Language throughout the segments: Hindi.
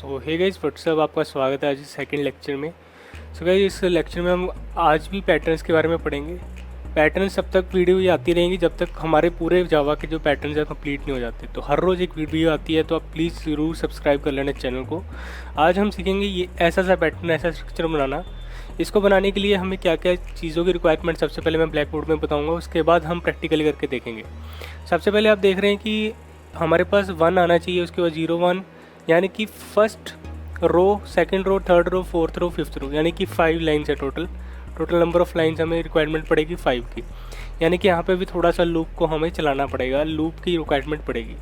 सो हे गाइस व्हाट्सअप, आपका स्वागत है आज सेकंड लेक्चर में। सो गाइस इस लेक्चर में हम आज भी पैटर्न्स के बारे में पढ़ेंगे। पैटर्न्स तब तक वीडियो ये आती रहेंगी जब तक हमारे पूरे जावा के जो पैटर्न्स हैं कंप्लीट नहीं हो जाते। तो हर रोज़ एक वीडियो आती है, तो आप प्लीज़ ज़रूर सब्सक्राइब कर लेना चैनल को। आज हम सीखेंगे ये ऐसा सा पैटर्न, ऐसा स्ट्रक्चर बनाना। इसको बनाने के लिए हमें क्या क्या चीज़ों की रिक्वायरमेंट सबसे पहले मैं ब्लैक बोर्ड में बताऊँगा, उसके बाद हम प्रैक्टिकली करके देखेंगे। सबसे पहले आप देख रहे हैं कि हमारे पास 1 आना चाहिए, उसके बाद 0 1, यानी कि first row, second row, third row, fourth row, fifth row, यानी कि 5 लाइन्स है टोटल नंबर ऑफ़ लाइन्स हमें रिक्वायरमेंट पड़ेगी 5 की। यानी कि यहाँ पे भी थोड़ा सा लूप को हमें चलाना पड़ेगा, लूप की रिक्वायरमेंट पड़ेगी।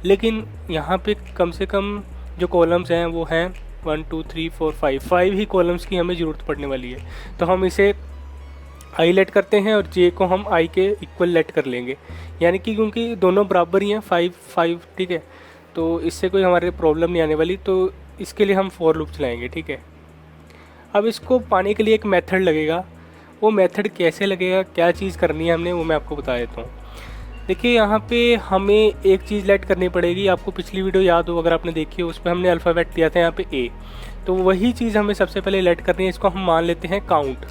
लेकिन यहाँ पे कम से कम जो कॉलम्स हैं वो हैं 1 2 3 4 5 ही कॉलम्स की हमें ज़रूरत पड़ने वाली है। तो हम इसे आई लेट करते हैं और जे को हम आई के इक्वल लेट कर लेंगे, यानी कि क्योंकि दोनों बराबर ही हैं 5 5, ठीक है। तो इससे कोई हमारे प्रॉब्लम नहीं आने वाली। तो इसके लिए हम फॉर लूप चलाएंगे, ठीक है। अब इसको पाने के लिए एक मेथड लगेगा। वो मेथड कैसे लगेगा, क्या चीज़ करनी है हमने, वो मैं आपको बता देता हूँ। देखिए यहाँ पे हमें एक चीज़ लेट करनी पड़ेगी। आपको पिछली वीडियो याद हो अगर आपने देखी हो, उसमें हमने अल्फ़ाबेट लिया था यहाँ पे ए। तो वही चीज़ हमें सबसे पहले लेट करनी है। इसको हम मान लेते हैं काउंट,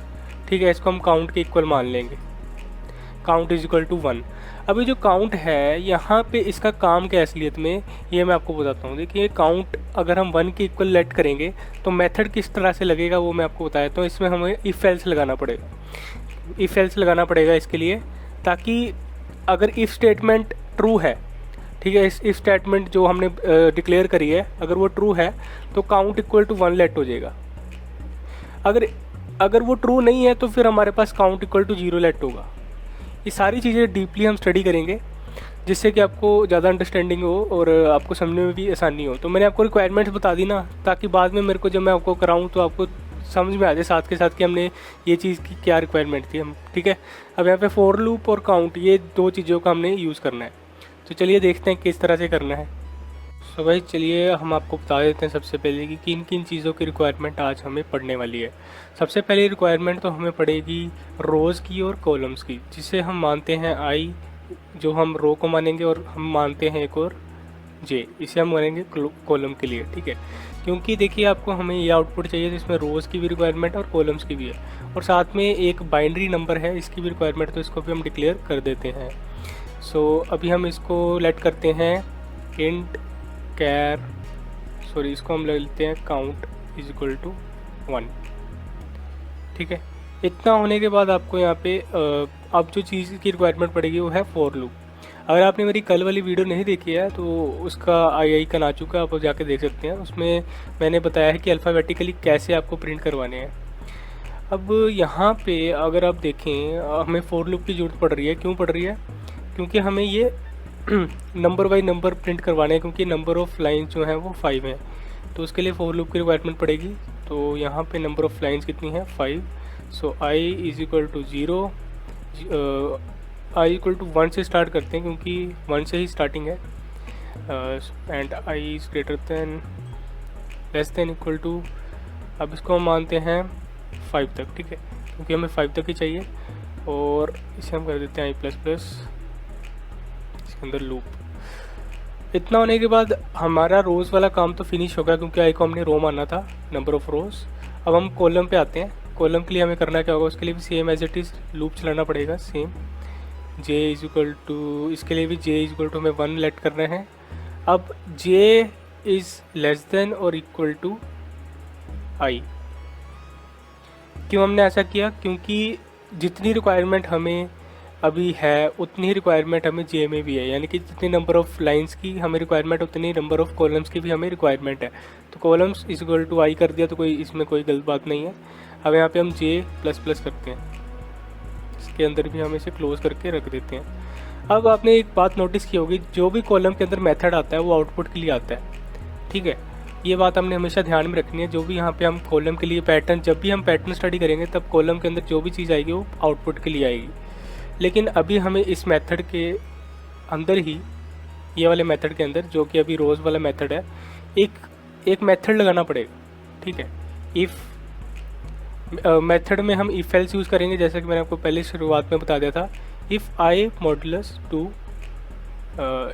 ठीक है। इसको हम काउंट के इक्वल मान लेंगे, काउंट इज इक्वल टू 1। अभी जो काउंट है यहाँ पे इसका काम क्या है असलियत में, ये मैं आपको बताता हूँ। देखिए काउंट अगर हम 1 के इक्वल लेट करेंगे तो मेथड किस तरह से लगेगा वो मैं आपको बता देता हूँ। इसमें हमें इफ़ एल्स लगाना पड़ेगा, इफ़ एल्स लगाना पड़ेगा इसके लिए, ताकि अगर इफ़ स्टेटमेंट ट्रू है, ठीक है, इस इफ़ स्टेटमेंट जो हमने डिक्लेयर करी है अगर वो ट्रू है तो काउंट इक्वल टू 1 लेट हो जाएगा। अगर वो ट्रू नहीं है तो फिर हमारे पास काउंट इक्वल टू 0 लेट होगा। ये सारी चीज़ें डीपली हम स्टडी करेंगे जिससे कि आपको ज़्यादा अंडरस्टैंडिंग हो और आपको समझने में भी आसानी हो। तो मैंने आपको रिक्वायरमेंट्स बता दी ना, ताकि बाद में मेरे को जब मैं आपको कराऊँ तो आपको समझ में आ जाए साथ के साथ कि हमने ये चीज़ की क्या रिक्वायरमेंट थी हम, ठीक है। अब यहाँ पे फॉर लूप और काउंट, ये 2 चीज़ों का हमने यूज़ करना है। तो चलिए देखते हैं किस तरह से करना है। सो भाई चलिए हम आपको बता देते हैं सबसे पहले कि किन किन चीज़ों की रिक्वायरमेंट आज हमें पढ़ने वाली है। सबसे पहली रिक्वायरमेंट तो हमें पड़ेगी रोज़ की और कॉलम्स की, जिसे हम मानते हैं आई, जो हम रो को मानेंगे, और हम मानते हैं एक और जे, इसे हम मानेंगे कॉलम के लिए, ठीक है। क्योंकि देखिए आपको हमें ये आउटपुट चाहिए तो इसमें रोज़ की भी रिक्वायरमेंट और कॉलम्स की भी है, और साथ में एक बाइनरी नंबर है इसकी भी रिक्वायरमेंट, तो इसको भी हम डिक्लेयर कर देते हैं। सो अभी हम इसको लेट करते हैं इंट कैर, सॉरी इसको हम ले लेते हैं काउंट इज इक्वल टू 1, ठीक है। इतना होने के बाद आपको यहाँ पे अब जो चीज़ की रिक्वायरमेंट पड़ेगी वो है फॉर लूप। अगर आपने मेरी कल वाली वीडियो नहीं देखी है तो उसका आई का आ चुका है, आप जाके देख सकते हैं। उसमें मैंने बताया है कि अल्फ़ाबेटिकली कैसे आपको प्रिंट करवाने हैं। अब यहाँ पे अगर आप देखें हमें फॉर लूप की ज़रूरत पड़ रही है। क्यों पड़ रही है? क्योंकि हमें ये नंबर बाई नंबर प्रिंट करवाने हैं, क्योंकि नंबर ऑफ़ लाइन्स जो हैं वो 5 हैं। तो उसके लिए फॉर लूप की रिक्वायरमेंट पड़ेगी। तो यहाँ पे नंबर ऑफ़ लाइन्स कितनी है? 5। So I is equal to 0, I equal to 1 से स्टार्ट करते हैं क्योंकि 1 से ही स्टार्टिंग है। And I is greater than less than equal to, अब इसको हम मानते हैं 5 तक, ठीक है, क्योंकि हमें 5 तक ही चाहिए। और इसे हम कर देते हैं आई प्लस प्लस, इसके अंदर लूप। इतना होने के बाद हमारा रोज़ वाला काम तो फिनिश होगा, क्योंकि आई को हमने रो माना था, नंबर ऑफ़ रोज़। अब हम कॉलम पे आते हैं। कॉलम के लिए हमें करना क्या होगा, उसके लिए भी same as it is loop चलाना पड़ेगा, same J is equal to, इसके लिए भी जे इज इक्वल टू हमें 1 लेट कर रहे हैं। अब जे इज़ लेस देन और इक्वल टू आई। क्यों हमने ऐसा किया? क्योंकि जितनी रिक्वायरमेंट हमें अभी है उतनी ही रिक्वायरमेंट हमें जे में भी है, यानी कि जितनी नंबर ऑफ़ लाइंस की हमें रिक्वायरमेंट उतनी नंबर ऑफ़ कॉलम्स की भी हमें रिक्वायरमेंट है। तो कॉलम्स इज इक्वल टू आई कर दिया तो इसमें कोई गलत बात नहीं है। अब यहाँ पे हम जे प्लस प्लस करते हैं, इसके अंदर भी हम इसे क्लोज करके रख देते हैं। अब आपने एक बात नोटिस की होगी, जो भी कॉलम के अंदर मेथड आता है वो आउटपुट के लिए आता है, ठीक है। ये बात हमने हमेशा ध्यान में रखनी है। जो भी यहाँ पे हम कॉलम के लिए पैटर्न, जब भी हम पैटर्न स्टडी करेंगे तब कॉलम के अंदर जो भी चीज़ आएगी वो आउटपुट के लिए आएगी। लेकिन अभी हमें इस मेथड के अंदर ही, ये वाले मेथड के अंदर जो कि अभी रोज़ वाला मेथड है, एक मेथड लगाना पड़ेगा, ठीक है। इफ़ मेथड में हम इफ़ एल्स यूज़ करेंगे, जैसा कि मैंने आपको पहले शुरुआत में बता दिया था। इफ़ आई मॉडुलस 2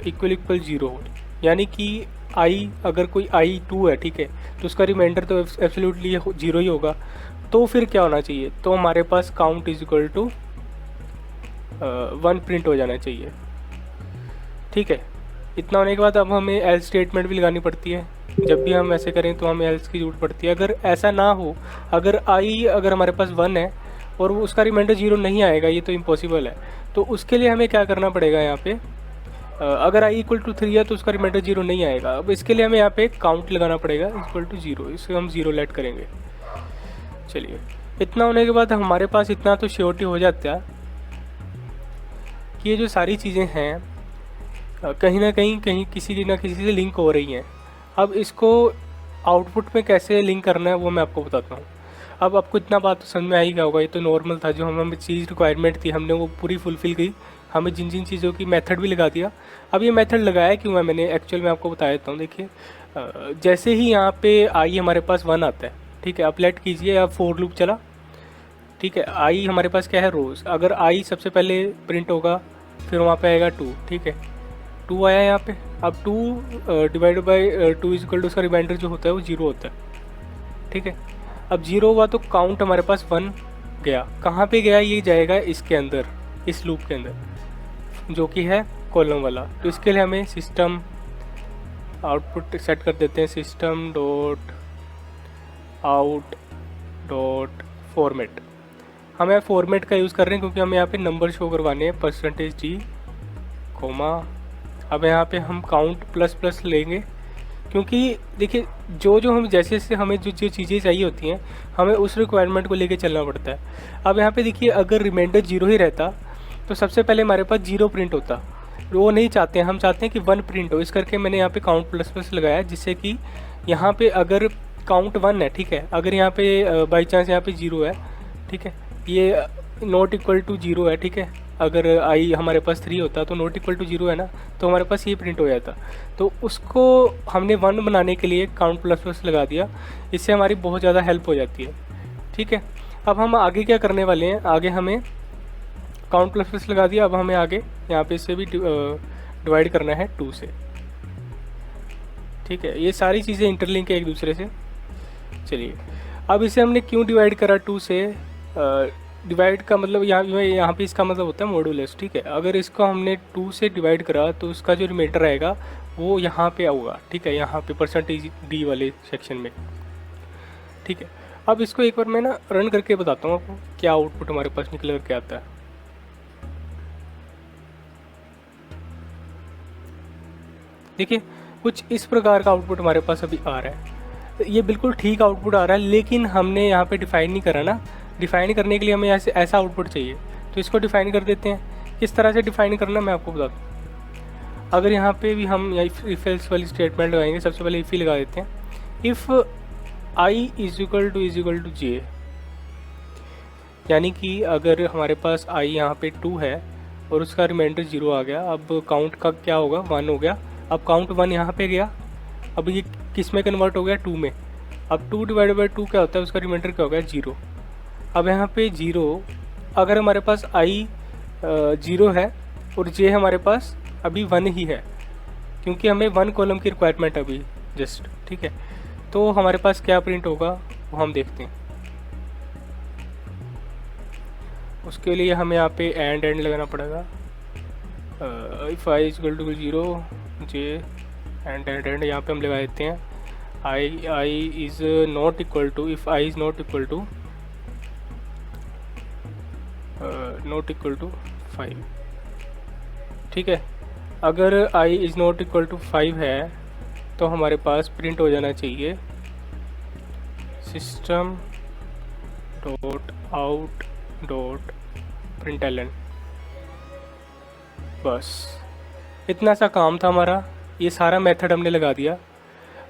इक्वल 0 हो, यानी कि आई, अगर कोई आई 2 है, ठीक है, तो उसका रिमाइंडर तो एब्सोल्युटली 0 ही होगा। तो फिर क्या होना चाहिए, तो हमारे पास count is equal to 1 print हो जाना चाहिए, ठीक है। इतना होने के बाद अब हमें एल्स स्टेटमेंट भी लगानी पड़ती है। जब भी हम ऐसे करें तो हमें एल्स की जरूरत पड़ती है। अगर ऐसा ना हो, अगर आई अगर हमारे पास 1 है और वो उसका रिमाइंडर 0 नहीं आएगा, ये तो इम्पॉसिबल है। तो उसके लिए हमें क्या करना पड़ेगा, यहाँ पे अगर आई इक्वल टू 3 है तो उसका रिमाइंडर 0 नहीं आएगा। अब इसके लिए हमें यहाँ पे काउंट लगाना पड़ेगा इक्वल टू 0, इससे हम 0 लेट करेंगे। चलिए, इतना होने के बाद हमारे पास इतना तो श्योरिटी हो जाता है कि ये जो सारी चीज़ें हैं कहीं ना कहीं किसी ना किसी से लिंक हो रही हैं। अब इसको आउटपुट में कैसे लिंक करना है वो मैं आपको बताता हूँ। अब आपको इतना बात तो समझ में आ ही गया होगा, ये तो नॉर्मल था, जो हमें चीज़ रिक्वायरमेंट थी हमने वो पूरी फुलफ़िल की। हमें जिन जिन चीज़ों की मेथड भी लगा दिया। अब ये मेथड लगाया क्यों है मैंने, एक्चुअल में आपको बता देता हूँ। देखिए, जैसे ही यहाँ पे आई हमारे पास 1 आता है, ठीक है, आप लेट कीजिए, अब फॉर लूप चला, ठीक है। आई हमारे पास क्या है, रोज़। अगर आई सबसे पहले प्रिंट होगा, फिर वहाँ पे आएगा 2, ठीक है, 2 आया यहाँ पे। अब 2 divide by 2 is equal to, उसका रिमाइंडर जो होता है वो 0 होता है, ठीक है। अब 0 हुआ तो काउंट हमारे पास 1 गया। कहाँ पे गया, ये जाएगा इसके अंदर, इस लूप के अंदर, जो कि है कॉलम वाला। तो इसके लिए हमें सिस्टम आउटपुट सेट कर देते हैं, system dot out dot format. हम यहाँ फॉर्मेट का यूज़ कर रहे हैं क्योंकि हमें यहाँ पे नंबर शो करवाने हैं, %d, कोमा। अब यहाँ पे हम काउंट प्लस प्लस लेंगे, क्योंकि देखिए जो हम जैसे जैसे हमें जो चीज़ें चाहिए होती हैं, हमें उस रिक्वायरमेंट को लेके चलना पड़ता है। अब यहाँ पे देखिए, अगर रिमाइंडर 0 ही रहता तो सबसे पहले हमारे पास 0 प्रिंट होता। वो नहीं चाहते हैं, हम चाहते हैं कि 1 प्रिंट हो। इस करके मैंने यहाँ पे काउंट प्लस प्लस लगाया, जिससे कि यहाँ पे अगर काउंट 1 है, ठीक है, अगर यहाँ पे बाई चांस यहाँ पे 0 है, ठीक है, ये नॉट इक्वल टू 0 है, ठीक है। अगर आई हमारे पास 3 होता तो नॉट इक्वल टू 0 है ना, तो हमारे पास ये प्रिंट हो जाता। तो उसको हमने 1 बनाने के लिए काउंट प्लस प्लस लगा दिया, इससे हमारी बहुत ज़्यादा हेल्प हो जाती है, ठीक है। अब हम आगे क्या करने वाले हैं, आगे हमें काउंट प्लस प्लस लगा दिया, अब हमें आगे यहाँ पे इससे भी डिवाइड करना है 2 से, ठीक है। ये सारी चीज़ें इंटरलिंक है एक दूसरे से। चलिए, अब इसे हमने क्यों डिवाइड करा 2 से, डिवाइड का मतलब यहाँ पे इसका मतलब होता है मॉडुलस, ठीक है। अगर इसको हमने 2 से डिवाइड करा तो उसका जो रिमाइंडर आएगा वो यहाँ पे आऊगा, ठीक है, यहाँ पे %d वाले सेक्शन में, ठीक है। अब इसको एक बार मैं ना रन करके बताता हूँ आपको क्या आउटपुट हमारे पास निकल करके आता है। देखिए, कुछ इस प्रकार का आउटपुट हमारे पास अभी आ रहा है। ये बिल्कुल ठीक आउटपुट आ रहा है, लेकिन हमने यहाँ पे डिफाइन नहीं करा ना। डिफाइन करने के लिए हमें ऐसा आउटपुट चाहिए, तो इसको डिफाइन कर देते हैं। किस तरह से डिफाइन करना मैं आपको बताता हूँ। अगर यहाँ पे भी हम इफ एल्स वाली स्टेटमेंट लगाएंगे, सबसे पहले इफ ही लगा देते हैं। If I is equal to J, यानी कि अगर हमारे पास आई यहाँ पे 2 है और उसका रिमाइंडर 0 आ गया, अब काउंट का क्या होगा, 1 हो गया। अब काउंट 1 यहाँ पे गया, अब ये किस में कन्वर्ट हो गया, 2 में। अब 2 डिवाइड बाई 2 क्या होता है, उसका रिमाइंडर क्या हो गया, 0। अब यहाँ पे 0, अगर हमारे पास आई 0 है और जे हमारे पास अभी 1 ही है, क्योंकि हमें 1 कॉलम की रिक्वायरमेंट अभी जस्ट, ठीक है। तो हमारे पास क्या प्रिंट होगा वो हम देखते हैं। उसके लिए हमें यहाँ पे एंड लगाना पड़ेगा। If I is equal to 0 J and यहाँ पे हम लगा देते हैं I is not equal to, if I is not equal to 5, ठीक है। अगर I is not equal to 5 है तो हमारे पास प्रिंट हो जाना चाहिए system dot out dot println. बस इतना सा काम था हमारा, ये सारा मेथड हमने लगा दिया।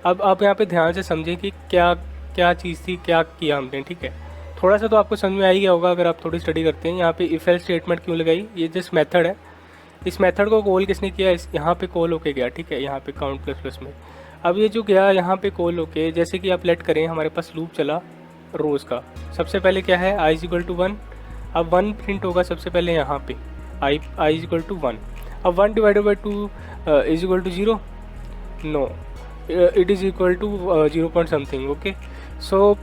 अब आप यहाँ पे ध्यान से समझें कि क्या क्या चीज़ थी, क्या किया हमने, ठीक है। थोड़ा सा तो आपको समझ में आ ही गया होगा अगर आप थोड़ी स्टडी करते हैं। यहाँ पे इफ एल्स स्टेटमेंट क्यों लगाई, ये जस्ट मेथड है। इस मेथड को कॉल किसने किया, यहाँ पे कॉल होके गया, ठीक है, यहाँ पे काउंट प्लस प्लस में। अब ये जो गया यहाँ पे कॉल होके, जैसे कि आप लेट करें, हमारे पास लूप चला रोज़ का। सबसे पहले क्या है, आई इज इक्वल टू 1। अब 1 प्रिंट होगा सबसे पहले यहाँ पे, आई इज इक्वल टू 1। अब 1 divided by 2 is equal to 0, no. It is equal to 0 point something. Okay, so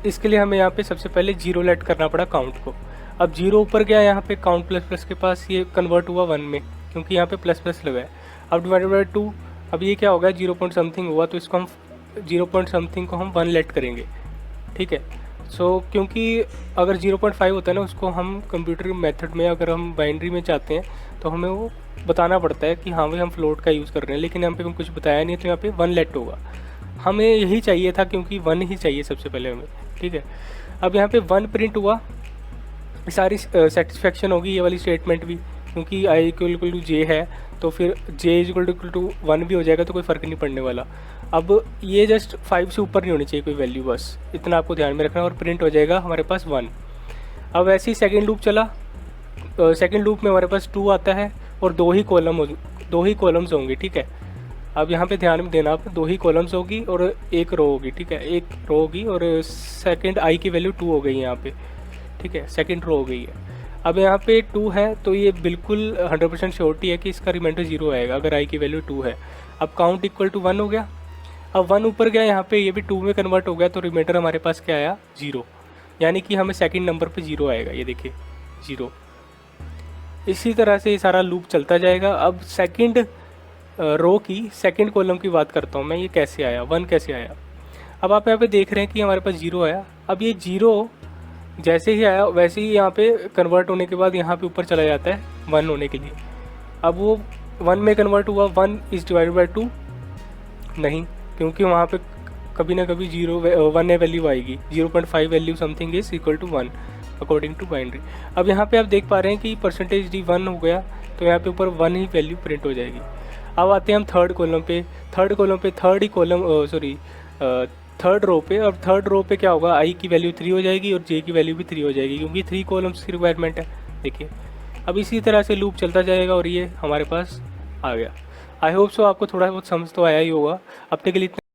इसके लिए हमें यहाँ पे सबसे पहले 0 लेट करना पड़ा काउंट को। अब 0 ऊपर गया, यहाँ पे काउंट प्लस प्लस के पास ये कन्वर्ट हुआ 1 में, क्योंकि यहाँ पे प्लस प्लस लगा है। अब डिवाइडेड बाई 2, अब ये क्या होगा, 0 पॉइंट समथिंग हुआ, तो इसको हम 0 पॉइंट समथिंग को हम 1 लेट करेंगे। ठीक है, सो क्योंकि अगर 0.5 होता है ना, उसको हम कंप्यूटर मेथड में अगर हम बाइनरी में चाहते हैं तो हमें वो बताना पड़ता है कि हाँ भाई हम फ्लोट का यूज़ कर रहे हैं, लेकिन यहाँ पे हम कुछ बताया नहीं, तो यहाँ पे 1 लेट होगा। हमें यही चाहिए था, क्योंकि 1 ही चाहिए सबसे पहले हमें। ठीक है, अब यहाँ पे 1 प्रिंट हुआ, सारी सेटिस्फेक्शन होगी ये वाली स्टेटमेंट भी, क्योंकि आई इक्वल टू जे है, तो फिर जे इज इक्वल टू 1 भी हो जाएगा, तो कोई फ़र्क नहीं पड़ने वाला। अब ये जस्ट 5 से ऊपर नहीं होनी चाहिए कोई वैल्यू, बस इतना आपको ध्यान में रखना, और प्रिंट हो जाएगा हमारे पास 1। अब ऐसे ही सेकेंड लूप चला, सेकेंड लूप में हमारे पास 2 आता है और 2 ही कॉलम्स होंगे। ठीक है, अब यहाँ पे ध्यान में देना आप, 2 ही कॉलम्स होगी और 1 रो होगी। ठीक है, 1 रो होगी और सेकेंड आई की वैल्यू 2 हो गई यहाँ पे। ठीक है, सेकेंड रो हो गई है। अब यहाँ पे 2 है, तो ये बिल्कुल 100% श्योरिटी है कि इसका रिमाइंडर 0 आएगा अगर आई की वैल्यू 2 है। अब काउंट इक्वल टू 1 हो गया। अब 1 ऊपर गया, यहाँ पे ये भी 2 में कन्वर्ट हो गया, तो रिमाइंडर हमारे पास क्या आया, 0, यानी कि हमें सेकंड नंबर पे 0 आएगा। ये देखिए 0। इसी तरह से ये सारा लूप चलता जाएगा। अब सेकंड रो की सेकंड कॉलम की बात करता हूँ मैं, ये कैसे आया, 1 कैसे आया। अब आप यहाँ पे देख रहे हैं कि हमारे पास 0 आया। अब ये 0 जैसे ही आया वैसे ही यहाँ पे कन्वर्ट होने के बाद यहाँ पे ऊपर चला जाता है 1 होने के लिए। अब वो 1 में कन्वर्ट हुआ, 1 इज़ डिवाइडेड बाई 2 नहीं, क्योंकि वहाँ पे कभी ना कभी 1 वैल्यू आएगी। 0.5 value something is equal to 1 according to binary. अब यहाँ पे आप देख पा रहे हैं कि परसेंटेज डी 1 हो गया, तो यहाँ पे ऊपर 1 ही वैल्यू प्रिंट हो जाएगी। अब आते हैं हम थर्ड कॉलम पे, थर्ड रो पे। और थर्ड रो पे क्या होगा, आई की वैल्यू 3 हो जाएगी और जे की वैल्यू भी 3 हो जाएगी, क्योंकि 3 कॉलम्स की रिक्वायरमेंट है। देखिए, अब इसी तरह से लूप चलता जाएगा और ये हमारे पास आ गया। आई होप सो आपको थोड़ा बहुत समझ तो आया ही होगा। अब तक के लिए